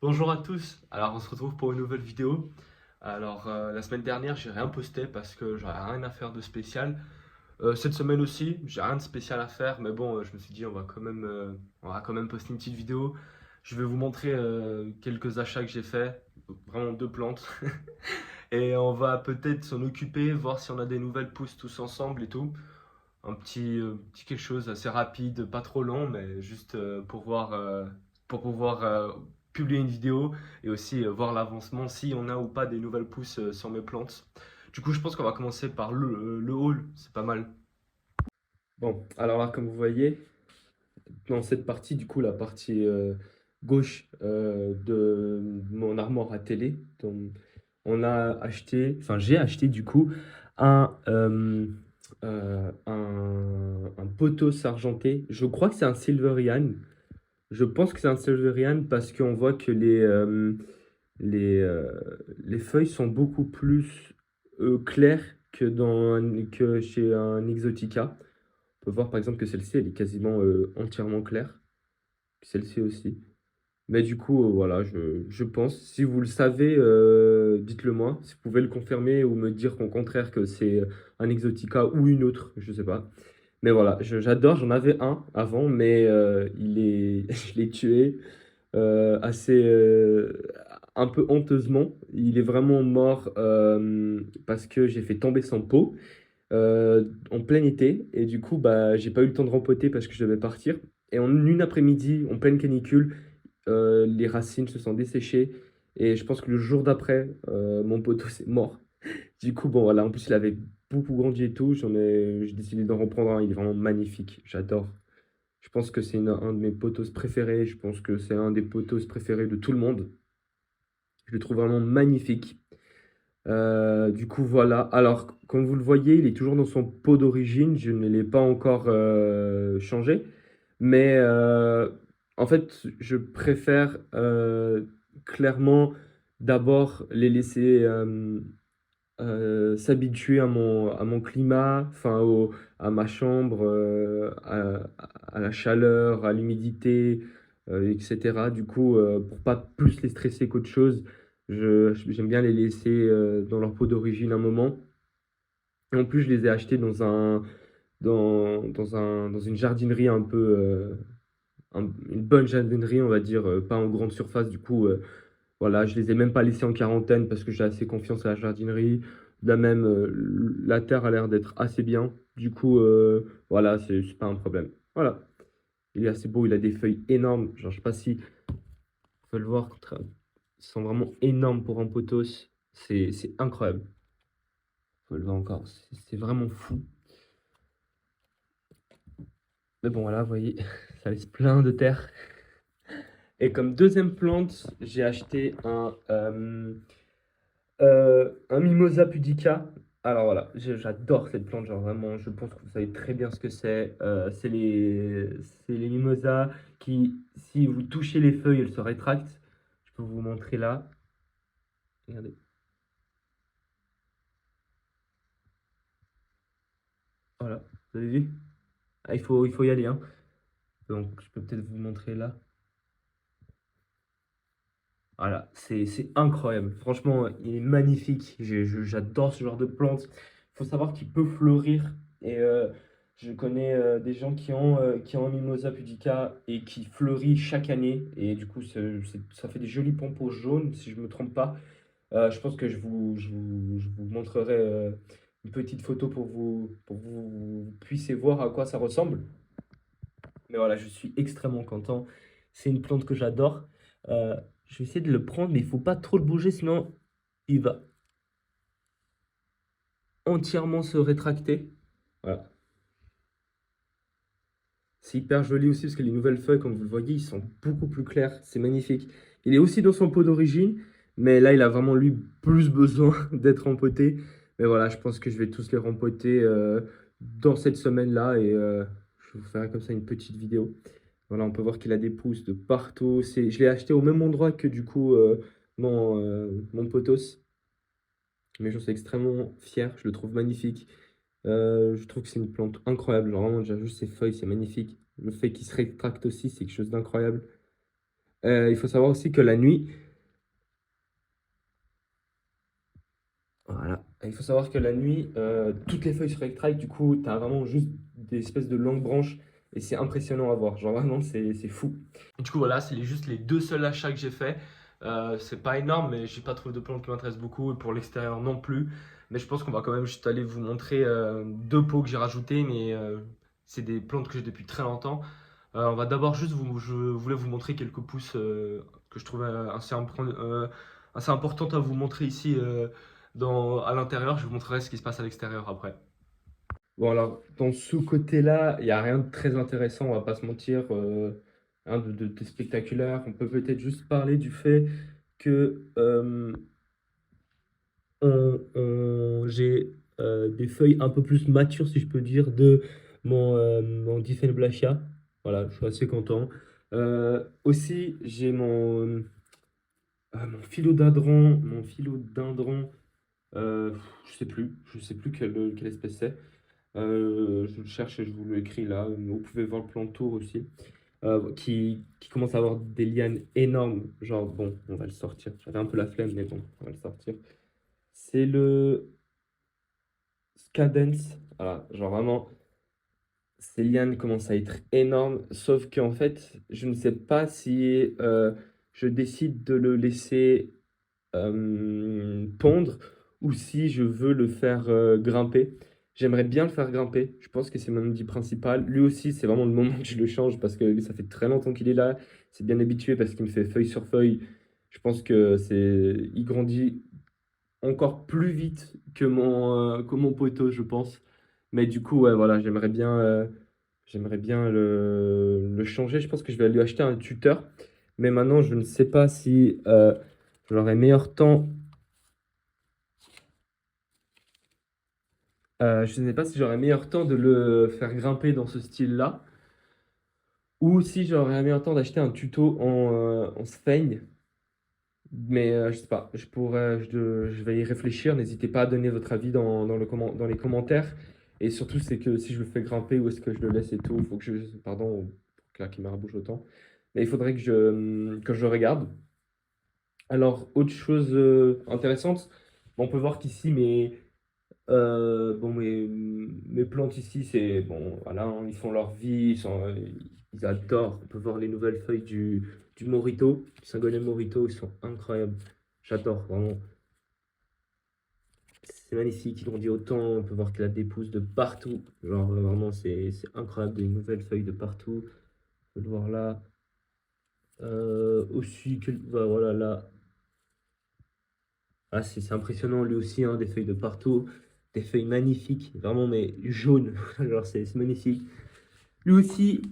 Bonjour à tous, alors on se retrouve pour une nouvelle vidéo. Alors la semaine dernière j'ai rien posté parce que j'avais rien à faire de spécial. Cette semaine aussi j'ai rien de spécial à faire mais bon je me suis dit on va quand même poster une petite vidéo. Je vais vous montrer quelques achats que j'ai fait, vraiment deux plantes. Et on va peut-être s'en occuper, voir si on a des nouvelles pousses tous ensemble et tout. Un petit quelque chose assez rapide, pas trop long, mais juste pour pouvoir publier une vidéo et aussi voir l'avancement, si on a ou pas des nouvelles pousses sur mes plantes. Du coup, je pense qu'on va commencer par le haul, c'est pas mal. Bon, alors là, comme vous voyez, dans cette partie, du coup, la partie gauche de mon armoire à télé, j'ai acheté du coup un, un pothos argenté. Je crois que c'est un Silverian. Je pense que c'est un Silverian parce qu'on voit que les, euh, les feuilles sont beaucoup plus claires que chez un Exotica. On peut voir par exemple que celle-ci, elle est quasiment entièrement claire. Celle-ci aussi. Mais du coup, voilà, je pense. Si vous le savez, dites-le moi. Si vous pouvez le confirmer ou me dire qu'au contraire que c'est un Exotica ou une autre, je sais pas. Mais voilà, j'adore, j'en avais un avant, mais je l'ai tué un peu honteusement. Il est vraiment mort parce que j'ai fait tomber son pot en plein été. Et du coup, bah, j'ai pas eu le temps de rempoter parce que je devais partir. Et en une après-midi, en pleine canicule, les racines se sont desséchées. Et je pense que le jour d'après, mon poteau s'est mort. Du coup, bon, voilà, en plus, il avait beaucoup grandi et tout. J'ai décidé d'en reprendre un. Il est vraiment magnifique. J'adore. Je pense que c'est un de mes potos préférés. Je pense que c'est un des potos préférés de tout le monde. Je le trouve vraiment magnifique. Du coup, voilà. Alors, comme vous le voyez, il est toujours dans son pot d'origine. Je ne l'ai pas encore changé. Mais en fait, je préfère clairement d'abord les laisser s'habituer à mon climat, à ma chambre, à la chaleur, à l'humidité, etc. Du coup, pour pas plus les stresser qu'autre chose, j'aime bien les laisser dans leur pot d'origine un moment. Et en plus, je les ai achetés dans une jardinerie un peu, une bonne jardinerie, on va dire, pas en grande surface. Du coup, voilà, je les ai même pas laissés en quarantaine parce que j'ai assez confiance à la jardinerie. Là même, la terre a l'air d'être assez bien. Du coup, voilà, c'est pas un problème. Voilà, il est assez beau, il a des feuilles énormes. Genre, je sais pas si vous pouvez le voir, ils sont vraiment énormes pour un pothos. C'est incroyable. Vous le voir encore, c'est vraiment fou. Mais bon, voilà, vous voyez, ça laisse plein de terre. Et comme deuxième plante, j'ai acheté un Mimosa pudica. Alors voilà, j'adore cette plante, genre vraiment, je pense que vous savez très bien ce que c'est. C'est les mimosas qui, si vous touchez les feuilles, elles se rétractent. Je peux vous montrer là. Regardez, voilà, vous avez vu? Ah, il faut y aller, hein. Donc je peux peut-être vous montrer là. Voilà, c'est incroyable. Franchement, il est magnifique. J'adore ce genre de plante. Il faut savoir qu'il peut fleurir. Et je connais des gens qui ont un Mimosa pudica et qui fleurit chaque année. Et du coup, ça fait des jolis pompons jaunes, si je ne me trompe pas. Je pense que je vous montrerai une petite photo pour que vous puissiez voir à quoi ça ressemble. Mais voilà, je suis extrêmement content. C'est une plante que j'adore. Euh, je vais essayer de le prendre, mais il faut pas trop le bouger, sinon il va entièrement se rétracter. Voilà. C'est hyper joli aussi parce que les nouvelles feuilles, comme vous le voyez, ils sont beaucoup plus clairs. C'est magnifique. Il est aussi dans son pot d'origine, mais là, il a vraiment, lui, plus besoin d'être rempoté. Mais voilà, je pense que je vais tous les rempoter dans cette semaine-là et je vous ferai comme ça une petite vidéo. Voilà, on peut voir qu'il a des pousses de partout. Je l'ai acheté au même endroit que du coup mon potos. Mais j'en suis extrêmement fier. Je le trouve magnifique. Je trouve que c'est une plante incroyable. Genre vraiment, déjà juste ses feuilles, c'est magnifique. Le fait qu'il se rétracte aussi, c'est quelque chose d'incroyable. Il faut savoir aussi que la nuit, voilà, il faut savoir que la nuit, toutes les feuilles se rétractent, du coup, tu as vraiment juste des espèces de longues branches et c'est impressionnant à voir. Genre vraiment, c'est fou. Du coup, voilà, c'est juste les deux seuls achats que j'ai fait. C'est pas énorme, mais j'ai pas trouvé de plantes qui m'intéressent beaucoup et pour l'extérieur non plus. Mais je pense qu'on va quand même juste aller vous montrer deux pots que j'ai rajoutés, mais c'est des plantes que j'ai depuis très longtemps. On va d'abord juste je voulais vous montrer quelques pousses que je trouvais assez importantes à vous montrer ici à l'intérieur. Je vous montrerai ce qui se passe à l'extérieur après. Bon, alors, dans ce côté-là, il n'y a rien de très intéressant, on va pas se mentir, rien de spectaculaire. On peut peut-être juste parler du fait que j'ai des feuilles un peu plus matures, si je peux dire, de mon Diffenblatia. Voilà, je suis assez content. Aussi, j'ai mon philodendron, je sais plus quelle espèce c'est. Je le cherche et je vous l'écris là. Vous pouvez voir le plan tour aussi, qui commence à avoir des lianes énormes. Genre, bon, on va le sortir. J'avais un peu la flemme, mais bon, on va le sortir. C'est le Cadence. Voilà, genre vraiment, ces lianes commencent à être énormes. Sauf qu'en fait, je ne sais pas si je décide de le laisser pondre ou si je veux le faire grimper. J'aimerais bien le faire grimper. Je pense que c'est mon outil principal. Lui aussi, c'est vraiment le moment que je le change parce que ça fait très longtemps qu'il est là. C'est bien habitué parce qu'il me fait feuille sur feuille. Je pense il grandit encore plus vite que mon poteau, je pense. Mais du coup, ouais, voilà, j'aimerais bien le changer. Je pense que je vais lui acheter un tuteur. Mais maintenant, je ne sais pas si j'aurai meilleur temps. Je ne sais pas si j'aurai meilleur temps de le faire grimper dans ce style-là, ou si j'aurai meilleur temps d'acheter un tuto en Sphaigne. Mais je sais pas, je vais y réfléchir. N'hésitez pas à donner votre avis dans les commentaires. Et surtout, c'est que si je le fais grimper, où est-ce que je le laisse et tout, il faut que je... Pardon pour que la caméra bouge autant. Mais il faudrait que je regarde. Alors, autre chose intéressante, bon, on peut voir qu'ici, mes plantes ici, c'est bon, voilà, hein, ils font leur vie, ils adorent. On peut voir les nouvelles feuilles du Morito, du Syngonium Morito, ils sont incroyables. J'adore, vraiment. C'est magnifique, il grandit autant. On peut voir qu'il a des pousses de partout. Genre, vraiment, c'est incroyable, des nouvelles feuilles de partout. On peut le voir là. Aussi, bah, voilà, là. Ah, c'est impressionnant, lui aussi, hein, des feuilles de partout. Des feuilles magnifiques, vraiment, mais jaunes. Alors, c'est magnifique. Lui aussi,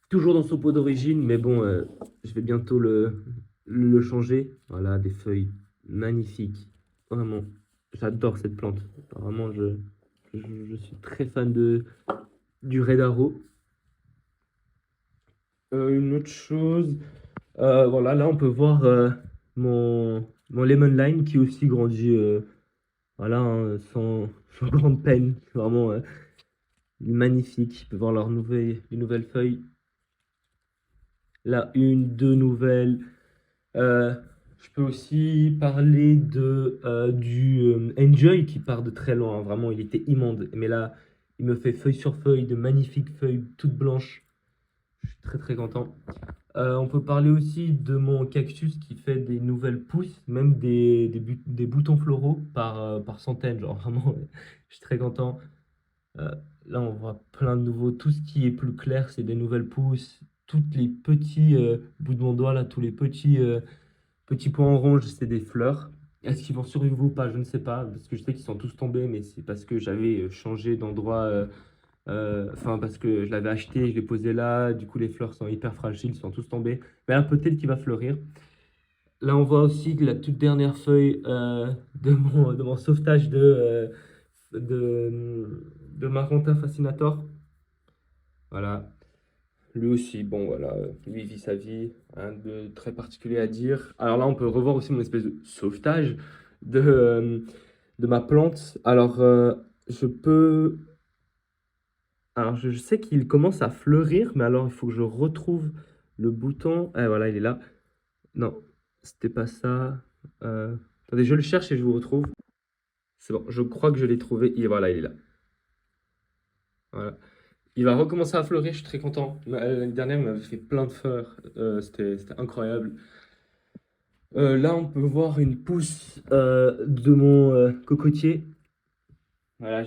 toujours dans son pot d'origine, mais bon, je vais bientôt le changer. Voilà, des feuilles magnifiques. Vraiment, j'adore cette plante. Vraiment, je suis très fan du Red Arrow. Une autre chose, voilà, là on peut voir mon Lemon Lime qui aussi grandit, voilà, hein, sans grande peine. Vraiment magnifique. On peut voir les nouvelles feuilles. Là, une, deux nouvelles. Euh, je peux aussi parler du Enjoy qui part de très loin, hein. Vraiment, il était immonde. Mais là, il me fait feuille sur feuille, de magnifiques feuilles toutes blanches. Je suis très très content. On peut parler aussi de mon cactus qui fait des nouvelles pousses, même des boutons floraux par centaines. Genre vraiment, je suis très content. Euh, Là, on voit plein de nouveaux. Tout ce qui est plus clair, c'est des nouvelles pousses. Tous les petits bouts de mon doigt, là, tous les petits points orange, c'est des fleurs. Est-ce qu'ils vont survivre ou pas? Je ne sais pas, parce que je sais qu'ils sont tous tombés, mais c'est parce que j'avais changé d'endroit. Enfin, parce que je l'avais acheté, je l'ai posé là. Du coup, les fleurs sont hyper fragiles, ils sont tous tombés. Mais là, peut-être qu'il va fleurir. Là, on voit aussi la toute dernière feuille de mon sauvetage de Maronta Fascinator. Voilà. Lui aussi, bon voilà, lui il vit sa vie, rien de très particulier à dire. Alors là, on peut revoir aussi mon espèce de sauvetage de ma plante. Alors, je peux... Alors, je sais qu'il commence à fleurir, mais alors il faut que je retrouve le bouton. Ah, voilà, il est là. Non, c'était pas ça. Attendez, je le cherche et je vous retrouve. C'est bon, je crois que je l'ai trouvé. Et voilà, il est là. Voilà. Il va recommencer à fleurir, je suis très content. L'année dernière, il m'avait fait plein de fleurs. C'était incroyable. Là, on peut voir une pousse de mon cocotier. Voilà,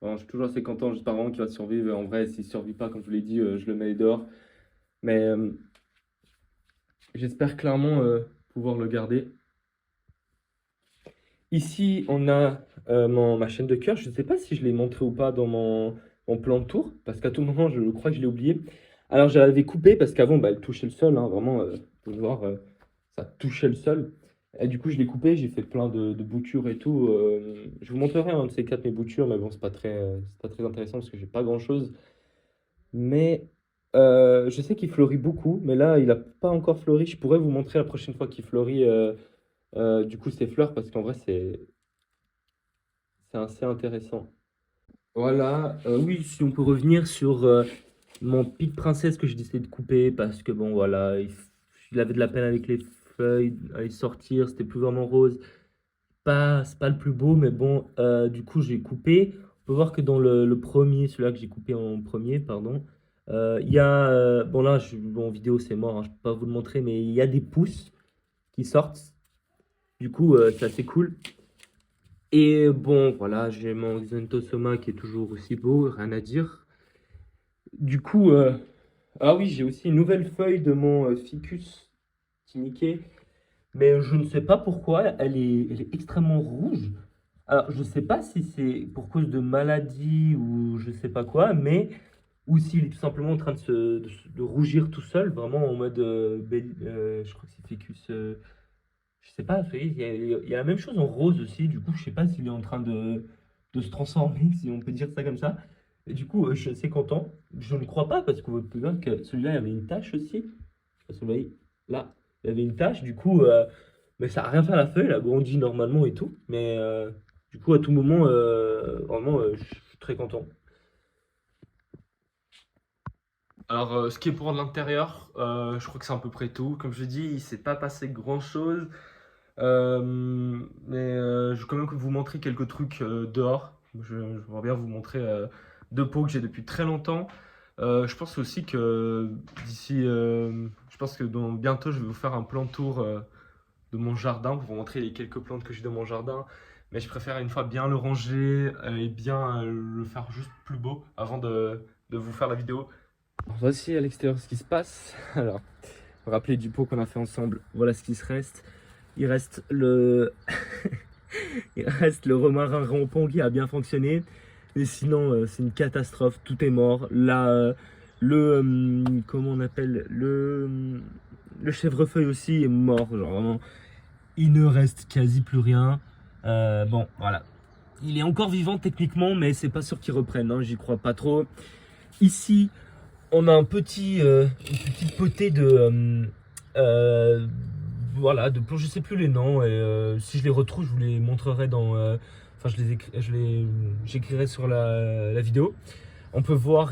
bon, je suis toujours assez content. J'espère vraiment qu'il va survivre. En vrai, s'il ne survit pas, comme je vous l'ai dit, je le mets dehors. Mais j'espère clairement pouvoir le garder. Ici, on a ma chaîne de cœur. Je ne sais pas si je l'ai montré ou pas dans mon plan de tour, parce qu'à tout moment, je crois que je l'ai oublié. Alors, je l'avais coupée parce qu'avant, bah, elle touchait le sol, hein, vraiment, vous pouvez voir, ça touchait le sol. Et du coup, je l'ai coupée, j'ai fait plein de boutures et tout. Je vous montrerai un de ces quatre mes boutures, mais bon, c'est pas très intéressant parce que j'ai pas grand-chose. Mais je sais qu'il fleurit beaucoup, mais là, il n'a pas encore fleuri. Je pourrais vous montrer la prochaine fois qu'il fleurit, du coup, ses fleurs, parce qu'en vrai, c'est assez intéressant. Voilà, oui, si on peut revenir sur mon pic princesse que j'ai décidé de couper parce que bon, voilà, il avait de la peine avec les feuilles à les sortir, c'était plus vraiment rose. C'est pas le plus beau, mais bon, du coup, j'ai coupé. On peut voir que dans le premier, celui-là que j'ai coupé en premier, pardon, il y a, bon là, bon, en vidéo, c'est mort, hein, je peux pas vous le montrer, mais il y a des pousses qui sortent. Du coup, c'est assez cool. Et bon, voilà, j'ai mon Xanthosoma qui est toujours aussi beau, rien à dire. Du coup, ah oui, j'ai aussi une nouvelle feuille de mon Ficus Tiniquet, mais je ne sais pas pourquoi, elle est extrêmement rouge. Alors, je ne sais pas si c'est pour cause de maladie ou je sais pas quoi, mais ou s'il est tout simplement en train de rougir tout seul, vraiment en mode, je crois que c'est Ficus, je sais pas, vous voyez, il y a la même chose en rose aussi, du coup, je sais pas s'il est en train de se transformer, si on peut dire ça comme ça. Et du coup, je suis assez content. Je ne crois pas, parce que votre plus loin que celui-là, il y avait une tache aussi. Je sais pas si vous voyez, là, il y avait une tache, du coup, mais ça n'a rien fait à la feuille, elle a grandi normalement et tout. Mais du coup, à tout moment, vraiment, je suis très content. Alors, ce qui est pour l'intérieur, je crois que c'est à peu près tout. Comme je dis, il ne s'est pas passé grand-chose. Mais je vais quand même vous montrer quelques trucs dehors. Je voudrais bien vous montrer deux pots que j'ai depuis très longtemps. Je pense aussi que d'ici, je pense que bientôt je vais vous faire un plan tour de mon jardin pour vous montrer les quelques plantes que j'ai dans mon jardin. Mais je préfère une fois bien le ranger et bien le faire juste plus beau avant de vous faire la vidéo. Voici à l'extérieur ce qui se passe. Alors, vous rappelez du pot qu'on a fait ensemble. Voilà ce qui se reste. Il reste le, il reste le romarin rampant qui a bien fonctionné. Mais sinon, c'est une catastrophe. Tout est mort. Là, comment on appelle le chèvrefeuille aussi est mort. Genre vraiment, il ne reste quasi plus rien. Bon, voilà. Il est encore vivant techniquement, mais c'est pas sûr qu'il reprenne. Hein, j'y crois pas trop. Ici, on a une petite potée euh, voilà, de plomb, je sais plus les noms. Et si je les retrouve, je vous les montrerai dans. Enfin, j'écrirai sur la vidéo. On peut voir.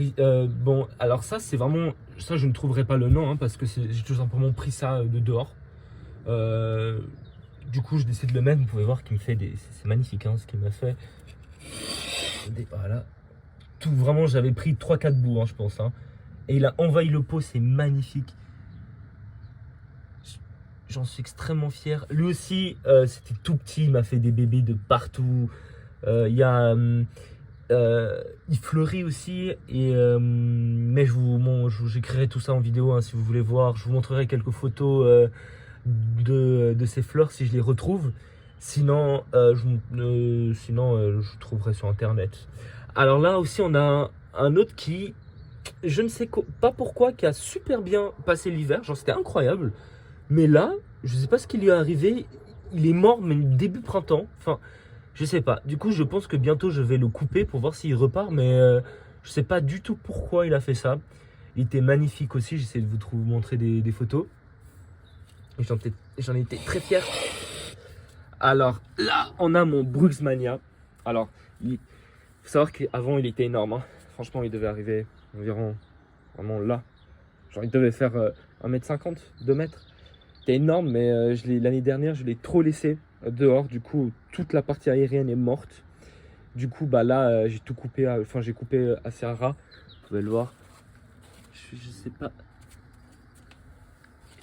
Bon, alors ça, c'est vraiment. Ça, je ne trouverai pas le nom hein, parce que j'ai tout simplement pris ça de dehors. Euh, du coup, je décide de le mettre. Vous pouvez voir qu'il me fait des. C'est magnifique hein, ce qu'il m'a fait. Voilà. Tout vraiment, j'avais pris 3-4 bouts, hein, je pense. Hein. Et il a envahi le pot, c'est magnifique. J'en suis extrêmement fier. Lui aussi, c'était tout petit, il m'a fait des bébés de partout. Il y a, il fleurit aussi. Et, mais j'écrirai tout ça en vidéo hein, si vous voulez voir. Je vous montrerai quelques photos de ces fleurs si je les retrouve. Sinon, je trouverai sur internet. Alors là aussi, on a un autre qui, je ne sais pas pourquoi, qui a super bien passé l'hiver. Genre, c'était incroyable. Mais là, je sais pas ce qui lui est arrivé. Il est mort, mais début printemps. Enfin, je sais pas. Du coup, je pense que bientôt je vais le couper pour voir s'il repart. Mais je sais pas du tout pourquoi il a fait ça. Il était magnifique aussi. J'essaie de vous montrer des photos. Et j'en étais très fier. Alors là, on a mon Bruxmania. Alors, il faut savoir qu'avant, il était énorme. Hein. Franchement, il devait arriver environ vraiment là. Genre, il devait faire 1,50 m, 2 mètres. C'était énorme, mais l'année dernière, je l'ai trop laissé dehors. Du coup, toute la partie aérienne est morte. Du coup, bah là, j'ai tout coupé, enfin, j'ai coupé assez à ras. Vous pouvez le voir. Je sais pas.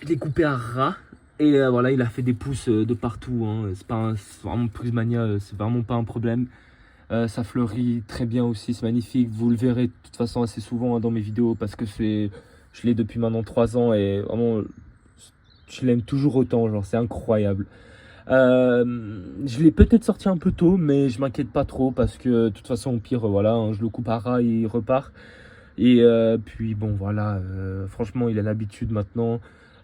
Je l'ai coupé à ras. Et voilà, il a fait des pousses de partout, hein. C'est vraiment Prismania, c'est vraiment pas un problème. Ça fleurit très bien aussi, c'est magnifique. Vous le verrez de toute façon assez souvent, hein, dans mes vidéos parce que je l'ai depuis maintenant 3 ans et vraiment, je l'aime toujours autant. Genre, c'est incroyable. Je l'ai peut-être sorti un peu tôt, mais je m'inquiète pas trop parce que de toute façon, au pire, voilà, hein, je le coupe à ras et il repart. Et puis bon, voilà, franchement, il a l'habitude maintenant.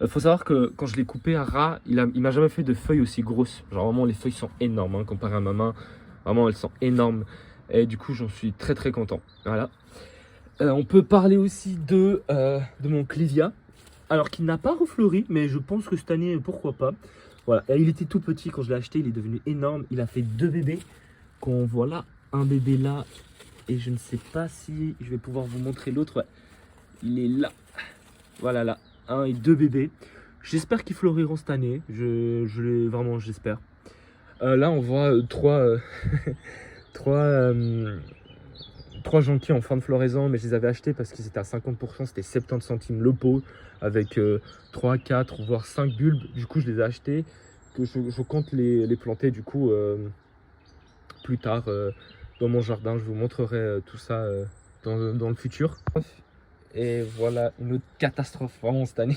Faut savoir que quand je l'ai coupé à ras, il m'a jamais fait de feuilles aussi grosses. Genre vraiment, les feuilles sont énormes, hein, comparé à ma main. Vraiment, elles sont énormes. Et du coup, j'en suis très très content. Voilà. On peut parler aussi de mon Clivia. Alors qu'il n'a pas refleuri, mais je pense que cette année, pourquoi pas. Voilà, et il était tout petit quand je l'ai acheté, il est devenu énorme. Il a fait 2 bébés. Qu'on voit là, un bébé là. Et je ne sais pas si je vais pouvoir vous montrer l'autre. Ouais, il est là. Voilà, là. Un et 2 bébés. J'espère qu'ils fleuriront cette année. Vraiment, j'espère. Là, on voit trois, euh, trois jonquilles en fin de floraison, mais je les avais achetés parce qu'ils étaient à 50%, c'était 70 centimes le pot, avec 3, 4, voire 5 bulbes. Du coup, je les ai achetés, que je compte les planter du coup plus tard dans mon jardin. Je vous montrerai tout ça dans le futur. Et voilà, une autre catastrophe, vraiment cette année.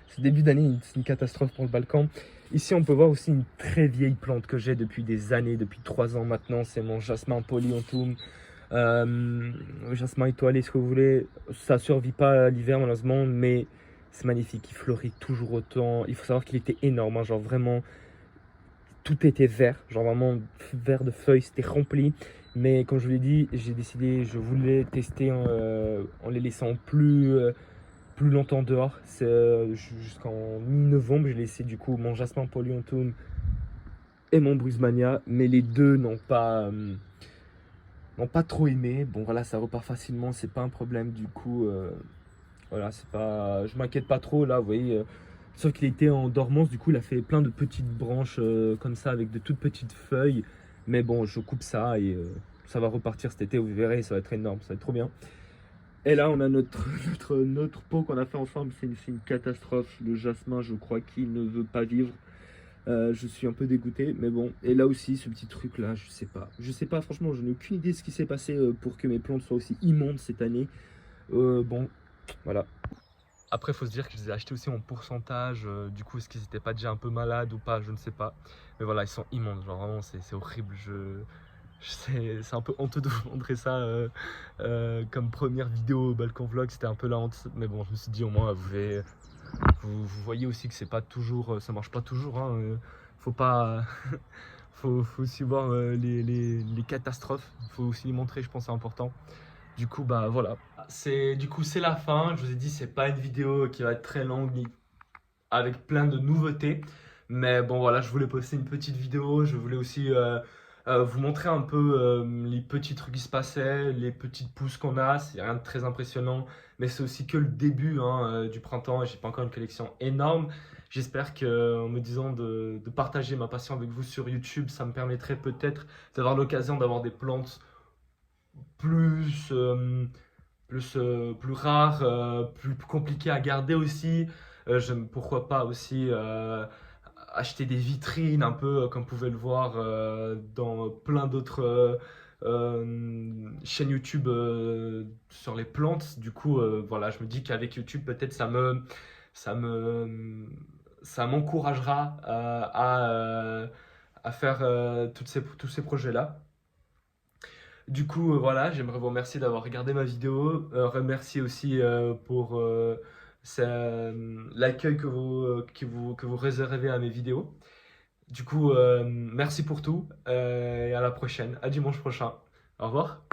Ce début d'année, c'est une catastrophe pour le balcon. Ici, on peut voir aussi une très vieille plante que j'ai depuis des années, depuis 3 ans maintenant. C'est mon jasmin polyanthum. Jasmin étoilé, ce que vous voulez. Ça ne survit pas à l'hiver, malheureusement, mais c'est magnifique. Il fleurit toujours autant. Il faut savoir qu'il était énorme, hein, genre vraiment, tout était vert. Genre vraiment vert de feuilles, c'était rempli. Mais comme je vous l'ai dit, j'ai décidé, je voulais tester en les laissant plus longtemps dehors. C'est jusqu'en mi-novembre, j'ai laissé du coup mon jasmin polyanthum et mon Bruismania, mais les deux n'ont pas trop aimé. Bon voilà, ça repart facilement, c'est pas un problème du coup. Voilà, c'est pas, je m'inquiète pas trop là, vous voyez. Sauf qu'il était en dormance, du coup il a fait plein de petites branches comme ça avec de toutes petites feuilles. Mais bon, je coupe ça et ça va repartir cet été, vous verrez, ça va être énorme, ça va être trop bien. Et là, on a notre pot qu'on a fait ensemble. C'est une catastrophe. Le jasmin, je crois qu'il ne veut pas vivre. Je suis un peu dégoûté, mais bon. Et là aussi, ce petit truc-là, je sais pas. Je sais pas, franchement, je n'ai aucune idée de ce qui s'est passé pour que mes plantes soient aussi immondes cette année. Bon, voilà. Après, il faut se dire que je les ai achetés aussi en pourcentage. Du coup, est-ce qu'ils n'étaient pas déjà un peu malades ou pas? Je ne sais pas. Mais voilà, ils sont immondes. Genre, vraiment, c'est horrible. C'est un peu honteux de vous montrer ça comme première vidéo balcon vlog, c'était un peu la honte, mais bon, je me suis dit au moins vous voyez aussi que c'est pas toujours, ça marche pas toujours, hein, faut pas, faut aussi voir les catastrophes, faut aussi les montrer, je pense c'est important. Du coup bah voilà, c'est la fin. Je vous ai dit c'est pas une vidéo qui va être très longue ni avec plein de nouveautés. Mais bon voilà, je voulais poster une petite vidéo, je voulais aussi vous montrer un peu les petits trucs qui se passaient, les petites pousses qu'on a. C'est rien de très impressionnant, mais c'est aussi que le début, hein, du printemps. J'ai pas encore une collection énorme. J'espère qu'en me disant de partager ma passion avec vous sur YouTube, ça me permettrait peut-être d'avoir l'occasion d'avoir des plantes plus, plus rares, plus compliquées à garder aussi. Pourquoi pas aussi acheter des vitrines, un peu comme vous pouvez le voir dans plein d'autres chaînes YouTube sur les plantes. Du coup, voilà, je me dis qu'avec YouTube, peut-être ça me, ça m'encouragera à faire tous ces projets-là. Du coup, voilà, j'aimerais vous remercier d'avoir regardé ma vidéo. Remercier aussi pour l'accueil que vous réservez à mes vidéos. Du coup, merci pour tout et à la prochaine, à dimanche prochain. Au revoir.